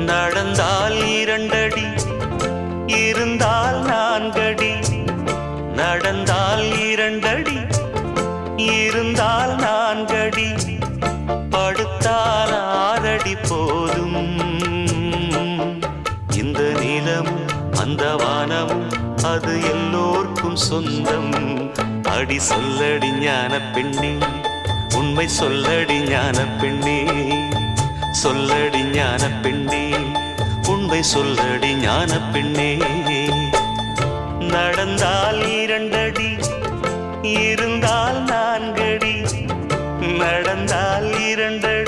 நடந்தால் 2 அடி, இருந்தால் 4 அடி. நடந்தால் 2 அடி, இருந்தால் 4 அடி. படுத்தால் 6 அடி போதும். இந்த நிலமும் அந்த வானமும் அது எல்லோர்க்கும் சொந்தம். அடி சொல்லடி ஞான பெண்ணே, உண்மை சொல்லடி ஞான பெண்ணே. சொல்லடி ஞான பெண்ணே, உண்மை சொல்லடி ஞான பெண்ணே. நடந்தால் 2 அடி, இருந்தால் 4 அடி. நடந்தால் 2 அடி.